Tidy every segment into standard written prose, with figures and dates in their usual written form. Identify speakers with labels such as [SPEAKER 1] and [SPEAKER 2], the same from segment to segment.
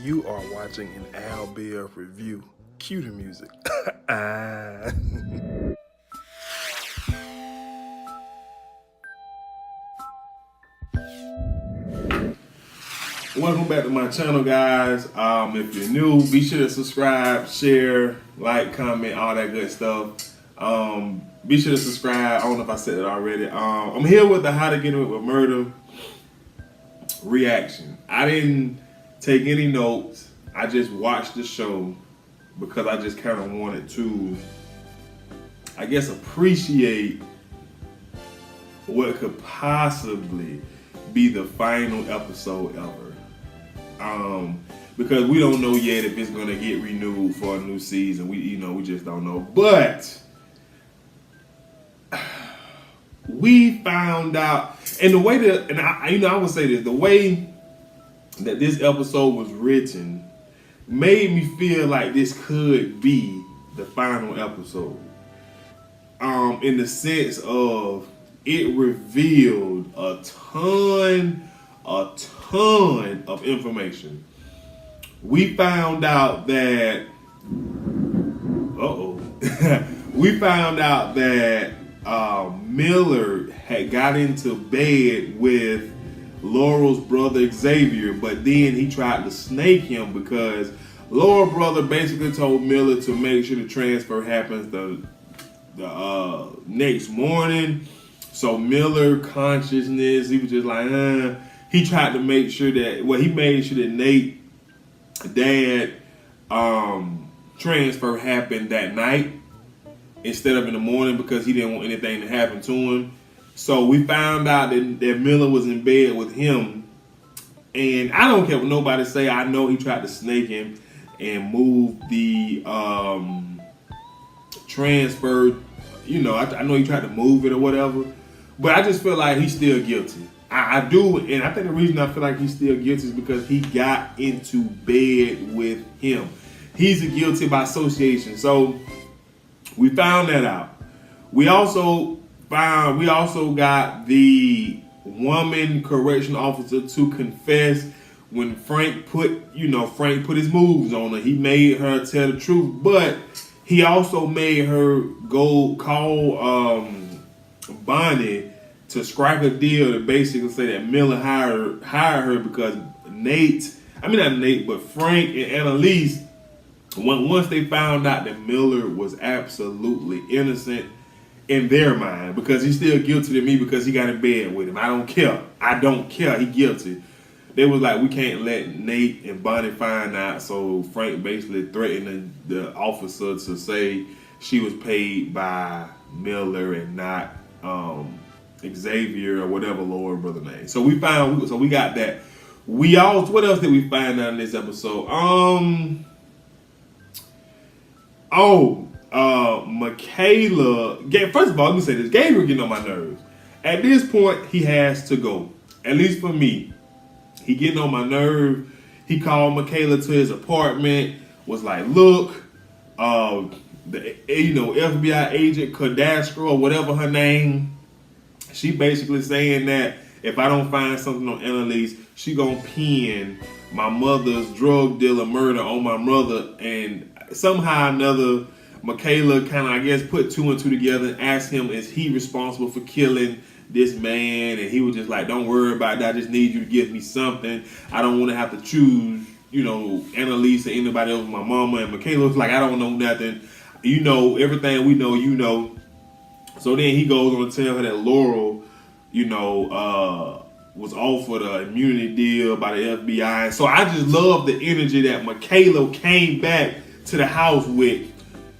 [SPEAKER 1] You are watching an Al Bear review. Cue the music. Welcome back to my channel, guys. If you're new, be sure to subscribe, share, like, comment, all that good stuff. Be sure to subscribe. I don't know if I said it already. I'm here with the How to Get Away with Murder reaction. I didn't take any notes. I just watched the show because I just kind of wanted to, I guess, appreciate what could possibly be the final episode ever. Because we don't know yet if it's gonna get renewed for a new season. We just don't know. But we found out, and the way that, and I would say this, the way that this episode was written made me feel like this could be the final episode. In the sense of it revealed a ton of information. We found out that we found out that Miller had got into bed with Laurel's brother Xavier, but then he tried to snake him because Laurel's brother basically told Miller to make sure the transfer happens the next morning. So Miller consciousness, he was just like, he tried to make sure that, he made sure that Nate's dad transfer happened that night instead of in the morning because he didn't want anything to happen to him. So we found out that Miller was in bed with him, and I don't care what nobody say. I know he tried to snake him and move the transfer. I know he tried to move it or whatever, but I just feel like he's still guilty. I do, and I think the reason I feel like he's still guilty is because he got into bed with him. He's a guilty by association. So we found that out. We also got the woman correction officer to confess when Frank put his moves on her. He made her tell the truth, but he also made her go call Bonnie to strike a deal to basically say that Miller hired her because Frank and Annalise, once they found out that Miller was absolutely innocent in their mind, because he's still guilty to me because he got in bed with him. I don't care. He guilty. They was like, we can't let Nate and Bonnie find out. So Frank basically threatened the officer to say she was paid by Miller and not Xavier or whatever Laura's brother name. So we got that. What else did we find out in this episode? Michaela. First of all, let me say this. Gabriel getting on my nerves. At this point, he has to go. At least for me. He getting on my nerve. He called Michaela to his apartment. Was like, look, the FBI agent Cadastro or whatever her name. She basically saying that if I don't find something on Annalise, she gonna pin my mother's drug dealer murder on my mother. And somehow or another, Michaela kind of, I guess, put two and two together and asked him, is he responsible for killing this man? And he was just like, don't worry about that. I just need you to give me something. I don't want to have to choose, Annalise or anybody else with my mama. And Michaela was like, I don't know nothing. Everything we know, So then he goes on to tell her that Laurel, was offered an immunity deal by the FBI. So I just love the energy that Michaela came back to the house with.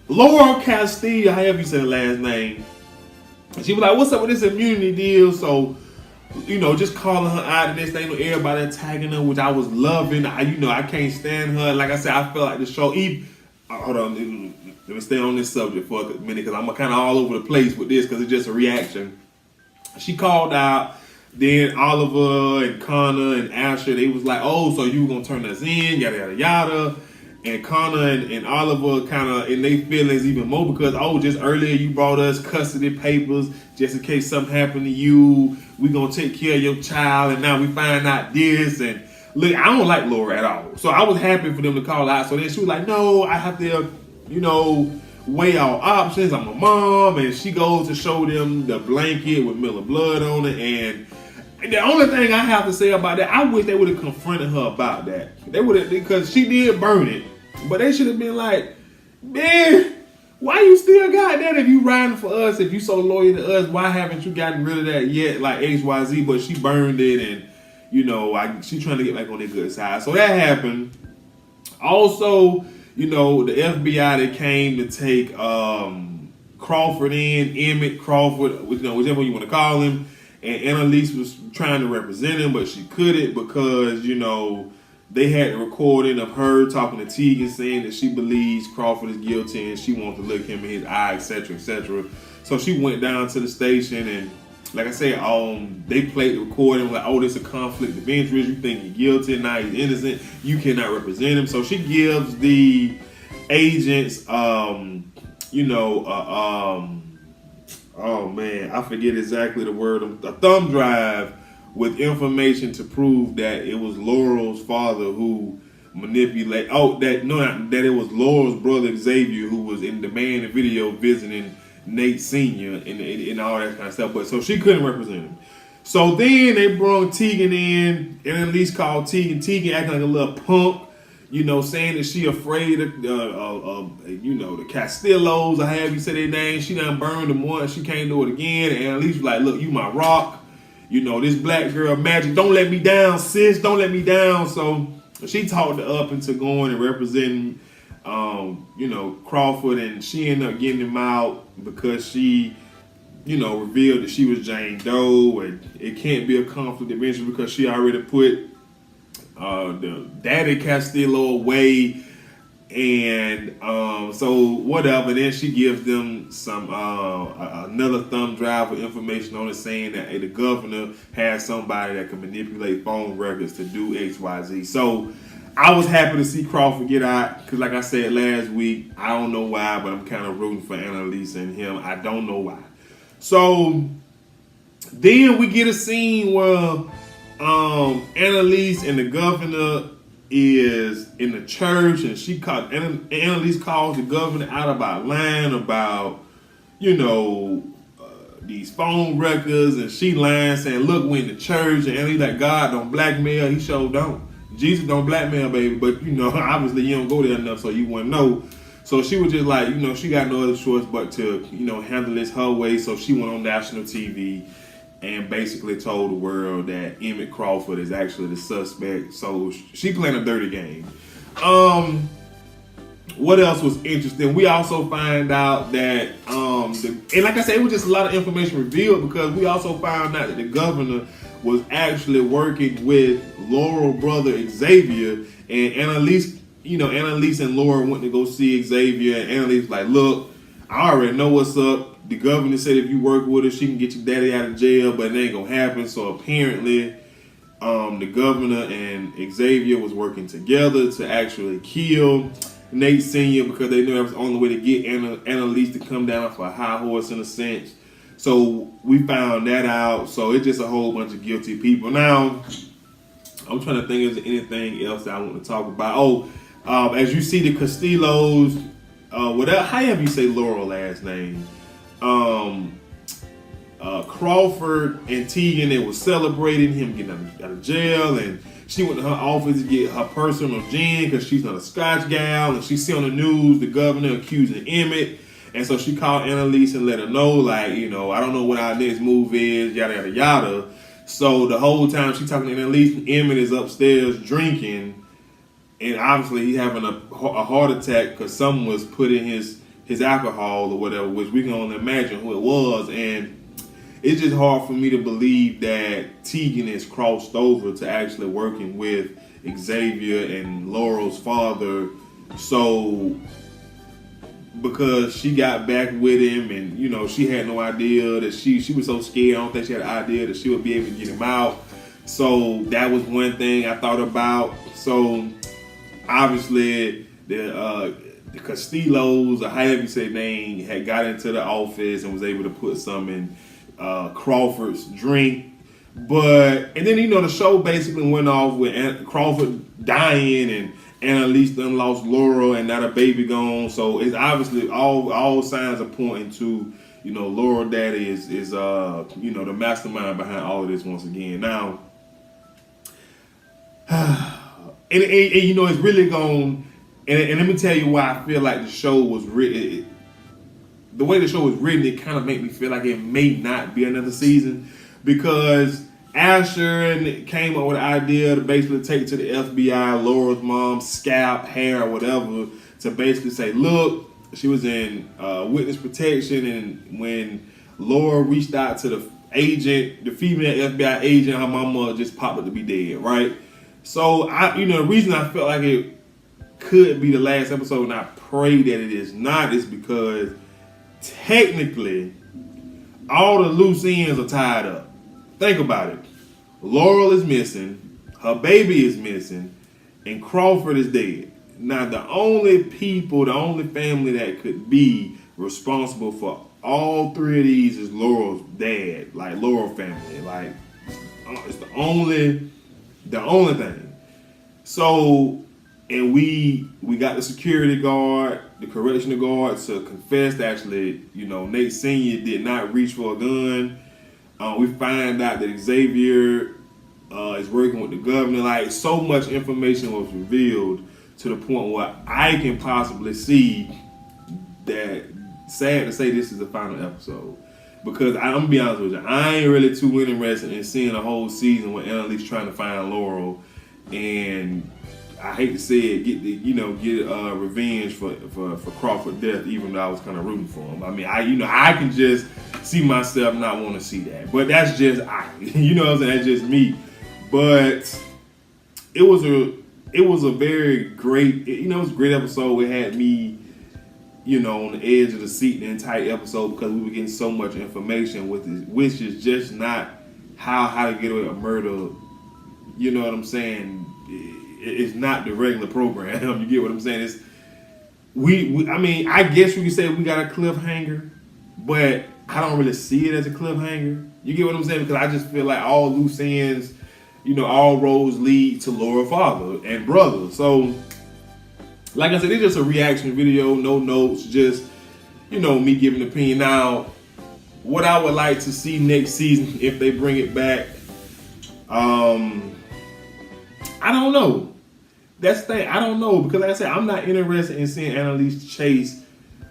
[SPEAKER 1] Laurel Castillo, however you say the last name. And she was like, what's up with this immunity deal? So, just calling her out and this thing, everybody attacking her, which I was loving. I can't stand her. Like I said, I felt like the show, hold on, let me stay on this subject for a minute because I'm kind of all over the place with this because it's just a reaction. She called out, then Oliver and Connor and Asher, they was like, oh, so you were going to turn us in, yada, yada, yada. And Connor and Oliver kind of in their feelings even more because, just earlier you brought us custody papers just in case something happened to you. We going to take care of your child. And now we find out this. And look, I don't like Laura at all. So I was happy for them to call out. So then she was like, no, I have to, weigh our options. I'm a mom. And she goes to show them the blanket with Miller blood on it. And the only thing I have to say about that, I wish they would have confronted her about that. They would have, because she did burn it. But they should have been like, man, why you still got that if you riding for us? If you so loyal to us, why haven't you gotten rid of that yet? Like XYZ, but she burned it, and she trying to get back on their good side. So that happened. Also, the FBI that came to take Crawford in, Emmett Crawford, whichever you want to call him, and Annalise was trying to represent him, but she couldn't because they had a recording of her talking to Tegan saying that she believes Crawford is guilty and she wants to look him in his eye, etc., etc. So she went down to the station and, like I said, they played the recording like, oh, this is a conflict of interest. You think he's guilty, now he's innocent. You cannot represent him. So she gives the agents, oh man, I forget exactly the word, a thumb drive with information to prove that it was Laurel's father who manipulated. That it was Laurel's brother Xavier who was in the man in the video visiting Nate Sr. and all that kind of stuff. But so she couldn't represent him. So then they brought Tegan in, and at least called Tegan. Tegan acting like a little punk, saying that she afraid of the Castillos or however you say their name. She done burned them once. She can't do it again. And at least was like, look, you my rock. This black girl magic. Don't let me down, sis. Don't let me down. So she talked her up into going and representing, Crawford, and she ended up getting him out because she, revealed that she was Jane Doe, and it can't be a conflict of interest because she already put the daddy Castillo away. And so whatever, then she gives them some another thumb drive with information on it saying that the governor has somebody that can manipulate phone records to do XYZ. So I was happy to see Crawford get out because, like I said last week, I don't know why, but I'm kind of rooting for Annalise and him. I don't know why. So then we get a scene where Annalise and the governor is in the church, and Annalise calls the governor out about lying about these phone records, and she lying saying, look, we in the church, and Annalise like, God don't blackmail. He sure don't. Jesus don't blackmail, baby, but obviously you don't go there enough, so you wouldn't know. So she was just like, she got no other choice but to handle this her way. So she went on national TV and basically told the world that Emmett Crawford is actually the suspect. So she playing a dirty game. What else was interesting? We also find out that, and like I said, it was just a lot of information revealed because we also found out that the governor was actually working with Laurel's brother Xavier, and Annalise and Laura went to go see Xavier, and Annalise was like, look, I already know what's up. The governor said if you work with her, she can get your daddy out of jail, but it ain't gonna happen. So apparently, the governor and Xavier was working together to actually kill Nate Sr. because they knew that was the only way to get Annalise to come down off a high horse in a sense. So we found that out. So it's just a whole bunch of guilty people. Now, I'm trying to think if there's anything else that I want to talk about. As you see the Castillos, however you say Laurel last name, Crawford and Tegan, they were celebrating him getting out of jail, and she went to her office to get her personal gin because she's not a Scotch gal, and she see on the news the governor accusing Emmett, and so she called Annalise and let her know, like, I don't know what our next move is, yada yada yada. So the whole time she talking to Annalise, Emmett is upstairs drinking, and obviously he's having a heart attack because someone was putting his alcohol or whatever, which we can only imagine who it was. And it's just hard for me to believe that Tegan is crossed over to actually working with Xavier and Laurel's father. So because she got back with him, and she had no idea that she was so scared. I don't think she had an idea that she would be able to get him out. So that was one thing I thought about. So obviously the Castillos, or however you say name, had got into the office and was able to put some in Crawford's drink. And then the show basically went off with Crawford dying and Annalise done lost Laurel and now the baby gone. So it's obviously all signs are pointing to Laurel Daddy is the mastermind behind all of this once again. Now, and it's really gone. And let me tell you why I feel like the show was written. The way the show was written, it kind of made me feel like it may not be another season, because Asher came up with the idea to basically take to the FBI Laura's mom's scalp, hair, or whatever, to basically say, look, she was in witness protection, and when Laura reached out to the agent, the female FBI agent, her mama just popped up to be dead, right? So the reason I felt like it could be the last episode, and I pray that it is not, is because technically all the loose ends are tied up. Think about it. Laurel is missing, her baby is missing, and Crawford is dead. Now, the only family that could be responsible for all three of these is Laurel's dad, like Laurel family. Like, it's the only thing. So, and we got the security guard, the correctional guard, to confess that actually, Nate Sr. did not reach for a gun. We find out that Xavier is working with the governor. Like, so much information was revealed to the point where I can possibly see that, sad to say, this is the final episode. Because I'm going to be honest with you, I ain't really too interested in seeing a whole season with Annalise trying to find Laurel, and I hate to say it, get revenge for Crawford's death, even though I was kind of rooting for him. I mean, I can just see myself not want to see that, but that's just what I'm saying, that's just me. But it was a very great, it was a great episode. It had me, on the edge of the seat the entire episode, because we were getting so much information with it, which is just not how to get away with murder. You know what I'm saying? It's not the regular program. You get what I'm saying? It's I guess we could say we got a cliffhanger, but I don't really see it as a cliffhanger. You get what I'm saying? Because I just feel like all loose ends, all roads lead to Laura's father and brother. So, like I said, it's just a reaction video, no notes, just me giving an opinion. Now, what I would like to see next season, if they bring it back, I don't know. That's the thing. I don't know, because like I said, I'm not interested in seeing Annalise chase,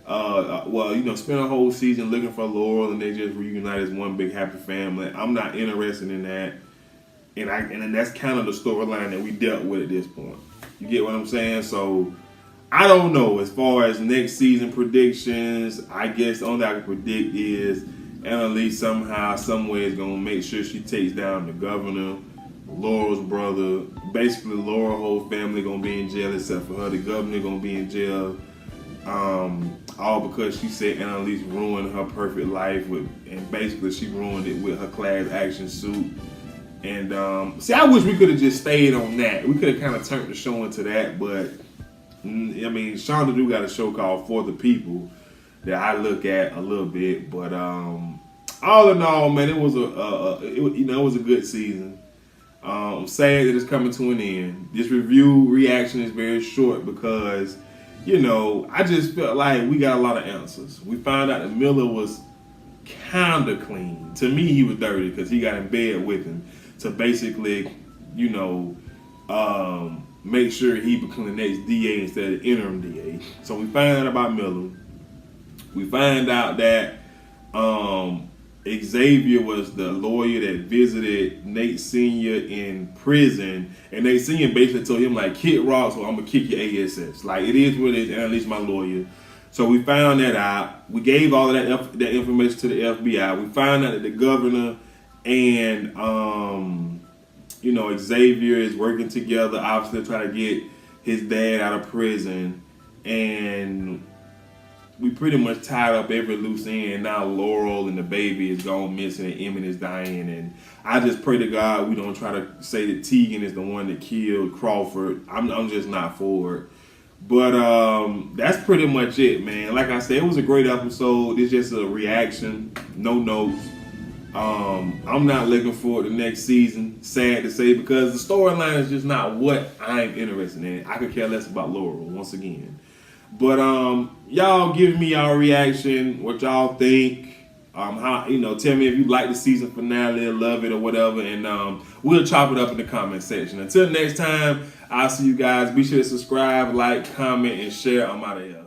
[SPEAKER 1] spend a whole season looking for Laurel and they just reunite as one big happy family. I'm not interested in that, and that's kind of the storyline that we dealt with at this point. You get what I'm saying? So I don't know. As far as next season predictions, I guess the only thing I can predict is Annalise somehow, some way is gonna make sure she takes down the governor, Laurel's brother. Basically, Laurel's whole family gonna be in jail except for her. The governor gonna be in jail, all because she said Annalise ruined her perfect life and basically she ruined it with her class action suit. And I wish we could have just stayed on that. We could have kind of turned the show into that, but Shonda do got a show called For the People that I look at a little bit. But all in all, man, it was it was a good season. I'm sad that it's coming to an end. This review reaction is very short because, I just felt like we got a lot of answers. We found out that Miller was kind of clean. To me, he was dirty because he got in bed with him to basically, make sure he become the next DA instead of interim DA. So we find out about Miller. We find out that Xavier was the lawyer that visited Nate Sr. in prison, and Nate Sr. basically told him, like, Kid Rock, so I'm gonna kick your ASS. Like, it is what it is, and at least my lawyer. So we found that out. We gave all of that information to the FBI. We found out that the governor and Xavier is working together, obviously to try to get his dad out of prison, and we pretty much tied up every loose end. Now Laurel and the baby is gone missing and Emmett is dying. And I just pray to God we don't try to say that Tegan is the one that killed Crawford. I'm just not for it. But that's pretty much it, man. Like I said, it was a great episode. It's just a reaction, no notes. I'm not looking forward to next season. Sad to say, because the storyline is just not what I'm interested in. I could care less about Laurel once again. But y'all give me y'all reaction, what y'all think. How, tell me if you like the season finale or love it or whatever, and we'll chop it up in the comment section. Until next time, I'll see you guys. Be sure to subscribe, like, comment, and share. I'm out of here.